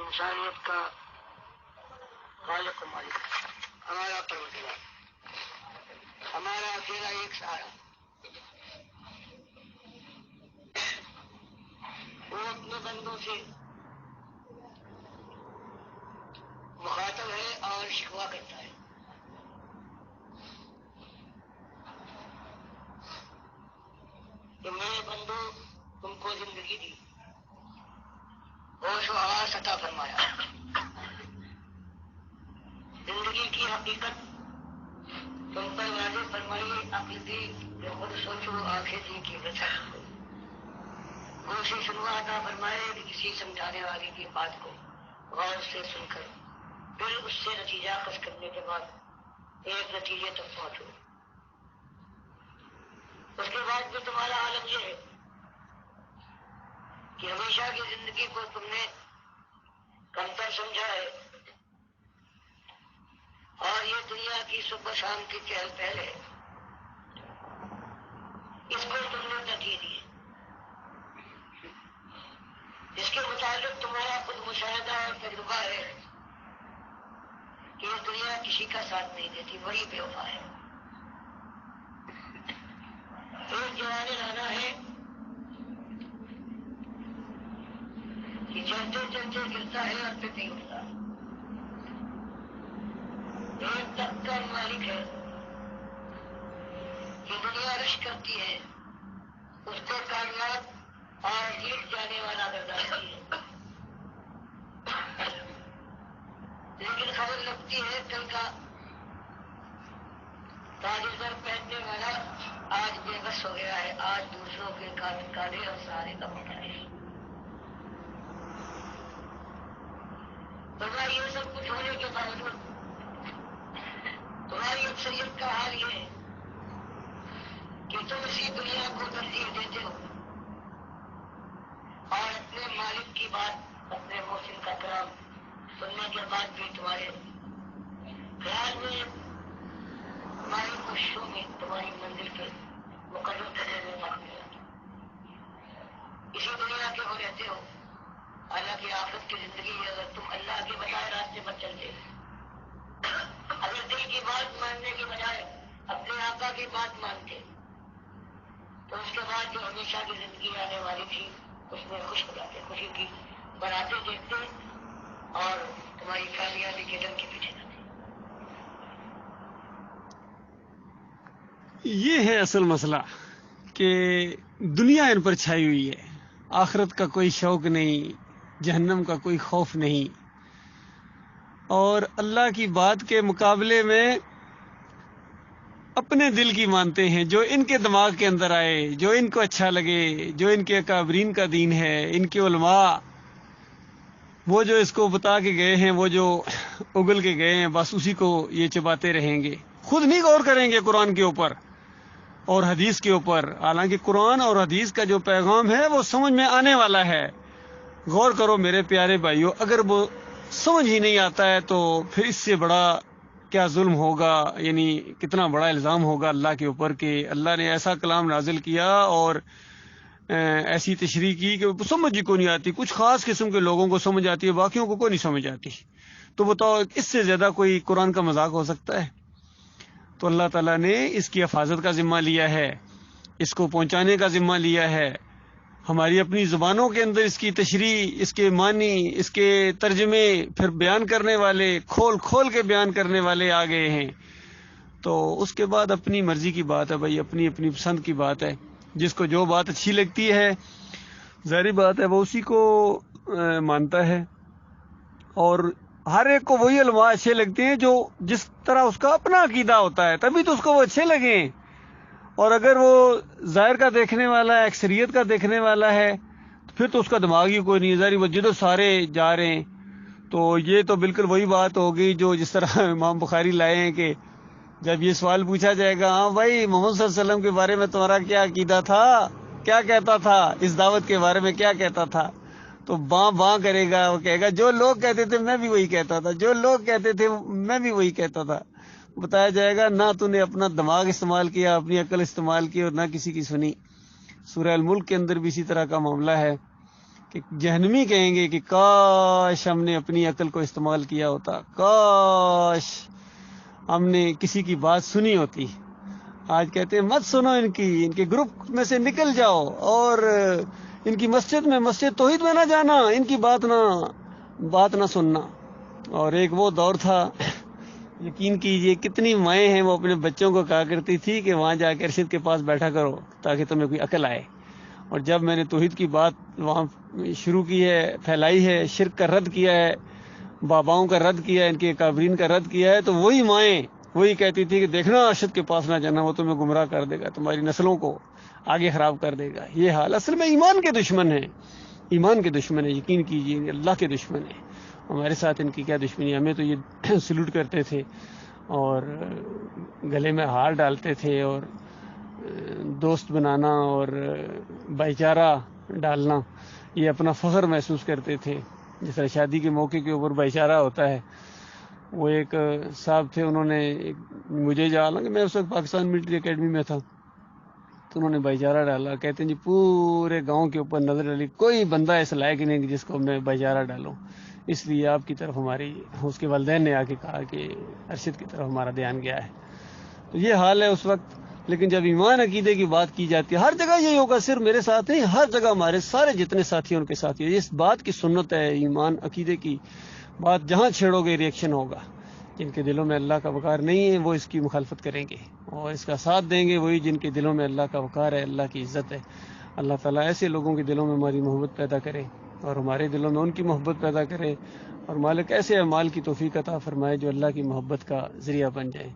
انسانیت کا خالق و مالک، ہمارا پروردگار، ہمارا اکیلا ایک سہارا، وہ اپنے بندوں سے مخاطب ہے اور شکوہ کرتا ہے۔ کہ میرے بندو، تم کو زندگی دی، ہوش و حواس عطا فرمایا، زندگی کی حقیقت تم پر واضح فرمائی، عقل دی کہ خود سوچو، آنکھیں دی کہ بچا گوشی سنوا عطا فرمائے کہ کسی سمجھانے والی کی بات کو غور سے سن کر پھر اس سے نتیجہ اخذ کرنے کے بعد ایک نتیجے تک پہنچو۔ اس کے بعد بھی تمہارا عالم یہ ہے کہ ہمیشہ کی زندگی کو تم نے کمتر سمجھا ہے، اور یہ دنیا کی صبح شام کی چہل پہل ہے، اس کو تم نے ترجیح دی، اس کے متعلق تمہارا خود مشاہدہ اور تجربہ ہے کہ یہ دنیا کسی کا ساتھ نہیں دیتی، بڑی بے وفا ہے۔ ایک جوان لانا ہے کہ چلتے چلتے گرتا ہے اور پھر نہیں اٹھتا، ایک تخت کا مالک ہے کہ دنیا رش کرتی ہے، اس کو کامیاب اور جیت جانے والا گردانتی ہے، لیکن خبر لگتی ہے کل کا تاج زر پہننے والا آج بے بس ہو گیا ہے، آج دوسروں کے کاندھے اور سہارے کا موقع ہے۔ تمہاری یہ سب کچھ ہونے کے باوجود تمہاری اکثریت کا حال یہ ہے کہ تم اسی دنیا کو ترجیح دیتے ہو اور اپنے مالک کی بات، اپنے محسن کا کلام سننے کے بعد بھی تمہارے خیال میں تمہاری کوششوں میں تمہاری منزل کے مقرر کرنے میں ناکامی ہوتی، اسی دنیا کے ہو رہتے ہو۔ حالانکہ آخرت کی زندگی ہے، اگر تم اللہ کے بتائے راستے پر چلتے، اگر دل کی بات ماننے کے بجائے اپنے آقا کی بات مانتے، تو اس کے بعد جو ہمیشہ کی زندگی آنے والی تھی اس میں خوش ہو جاتے، خوشی کی بناتے دیکھتے اور تمہاری کامیابی کے ڈر کے پیچھے جاتے۔ یہ ہے اصل مسئلہ کہ دنیا ان پر چھائی ہوئی ہے، آخرت کا کوئی شوق نہیں، جہنم کا کوئی خوف نہیں، اور اللہ کی بات کے مقابلے میں اپنے دل کی مانتے ہیں، جو ان کے دماغ کے اندر آئے، جو ان کو اچھا لگے، جو ان کے اکابرین کا دین ہے، ان کے علماء، وہ جو اس کو بتا کے گئے ہیں، وہ جو اگل کے گئے ہیں، بس اسی کو یہ چباتے رہیں گے، خود نہیں غور کریں گے قرآن کے اوپر اور حدیث کے اوپر۔ حالانکہ قرآن اور حدیث کا جو پیغام ہے وہ سمجھ میں آنے والا ہے۔ غور کرو میرے پیارے بھائیو، اگر وہ سمجھ ہی نہیں آتا ہے تو پھر اس سے بڑا کیا ظلم ہوگا، یعنی کتنا بڑا الزام ہوگا اللہ کے اوپر کہ اللہ نے ایسا کلام نازل کیا اور ایسی تشریح کی کہ سمجھ ہی کو نہیں آتی، کچھ خاص قسم کے لوگوں کو سمجھ آتی ہے، باقیوں کو کوئی نہیں سمجھ آتی۔ تو بتاؤ اس سے زیادہ کوئی قرآن کا مذاق ہو سکتا ہے؟ تو اللہ تعالیٰ نے اس کی حفاظت کا ذمہ لیا ہے، اس کو پہنچانے کا ذمہ لیا ہے، ہماری اپنی زبانوں کے اندر اس کی تشریح، اس کے معنی، اس کے ترجمے پھر بیان کرنے والے، کھول کھول کے بیان کرنے والے آ گئے ہیں۔ تو اس کے بعد اپنی مرضی کی بات ہے بھائی، اپنی اپنی پسند کی بات ہے، جس کو جو بات اچھی لگتی ہے ظاہری بات ہے وہ اسی کو مانتا ہے، اور ہر ایک کو وہی علماء اچھے لگتے ہیں جو جس طرح اس کا اپنا عقیدہ ہوتا ہے، تبھی تو اس کو وہ اچھے لگیں۔ اور اگر وہ ظاہر کا دیکھنے والا ہے، اکثریت کا دیکھنے والا ہے، تو پھر تو اس کا دماغ ہی کوئی نہیں، ظاہری وہ جدو سارے جا رہے ہیں۔ تو یہ تو بالکل وہی بات ہوگی جو جس طرح امام بخاری لائے ہیں کہ جب یہ سوال پوچھا جائے گا، ہاں بھائی محمد صلی اللہ علیہ وسلم کے بارے میں تمہارا کیا عقیدہ تھا، کیا کہتا تھا، اس دعوت کے بارے میں کیا کہتا تھا، تو باں باں کرے گا، وہ کہے گا جو لوگ کہتے تھے میں بھی وہی کہتا تھا، جو لوگ کہتے تھے میں بھی وہی کہتا تھا۔ بتایا جائے گا نہ تو نے اپنا دماغ استعمال کیا، اپنی عقل استعمال کی، اور نہ کسی کی سنی۔ سورہ الملک کے اندر بھی اسی طرح کا معاملہ ہے کہ کہ جہنمی کہیں گے کہ کاش ہم نے اپنی عقل کو استعمال کیا ہوتا، کاش ہم نے کسی کی بات سنی ہوتی۔ آج کہتے ہیں مت سنو ان کے گروپ میں سے نکل جاؤ، اور ان کی مسجد توحید میں نہ جانا، ان کی بات نہ سننا۔ اور ایک وہ دور تھا، یقین کیجئے کتنی مائیں ہیں وہ اپنے بچوں کو کہا کرتی تھی کہ وہاں جا کے ارشد کے پاس بیٹھا کرو تاکہ تمہیں کوئی عقل آئے۔ اور جب میں نے توحید کی بات وہاں شروع کی ہے، پھیلائی ہے، شرک کا رد کیا ہے، باباؤں کا رد کیا ہے، ان کے اکابرین کا رد کیا ہے، تو وہی مائیں وہی کہتی تھی کہ دیکھنا ارشد کے پاس نہ جانا، وہ تمہیں گمراہ کر دے گا، تمہاری نسلوں کو آگے خراب کر دے گا۔ یہ حال اصل میں ایمان کے دشمن ہیں، ایمان کے دشمن ہیں، یقین کیجیے اللہ کے دشمن ہیں۔ ہمارے ساتھ ان کی کیا دشمنی، ہمیں تو یہ سلوٹ کرتے تھے اور گلے میں ہار ڈالتے تھے، اور دوست بنانا اور بھائی چارہ ڈالنا یہ اپنا فخر محسوس کرتے تھے۔ جس طرح شادی کے موقع کے اوپر بھائی چارہ ہوتا ہے، وہ ایک صاحب تھے، انہوں نے مجھے جانا کہ میں اس وقت پاکستان ملٹری اکیڈمی میں تھا، تو انہوں نے بھائی چارہ ڈالا، کہتے ہیں جی پورے گاؤں کے اوپر نظر ڈالی، کوئی بندہ ایسا لائق نہیں کہ جس کو میں بھائی چارہ ڈالوں، اس لیے آپ کی طرف ہماری، اس کے والدین نے آ کے کہا کہ ارشد کی طرف ہمارا دھیان گیا ہے۔ تو یہ حال ہے اس وقت، لیکن جب ایمان عقیدے کی بات کی جاتی ہے، ہر جگہ یہی ہوگا، صرف میرے ساتھ نہیں، ہر جگہ ہمارے سارے جتنے ساتھی ہیں ان کے ساتھ یہ اس بات کی سنت ہے، ایمان عقیدے کی بات جہاں چھیڑو گے ریئیکشن ہوگا۔ جن کے دلوں میں اللہ کا وقار نہیں ہے وہ اس کی مخالفت کریں گے، اور اس کا ساتھ دیں گے وہی جن کے دلوں میں اللہ کا وقار ہے، اللہ کی عزت ہے۔ اللہ تعالیٰ ایسے لوگوں کے دلوں میں ہماری محبت پیدا کرے اور ہمارے دلوں میں ان کی محبت پیدا کرے، اور مالک ایسے اعمال کی توفیق عطا فرمائے جو اللہ کی محبت کا ذریعہ بن جائے،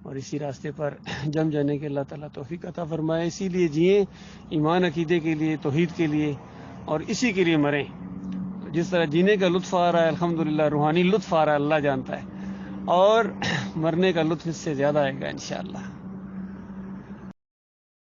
اور اسی راستے پر جم جانے کے اللہ تعالیٰ توفیق عطا فرمائے۔ اسی لیے جئیں ایمان عقیدے کے لیے، توحید کے لیے، اور اسی کے لیے مریں۔ جس طرح جینے کا لطف آ رہا ہے الحمدللہ، روحانی لطف آ رہا ہے، اللہ جانتا ہے، اور مرنے کا لطف اس سے زیادہ آئے گا انشاءاللہ۔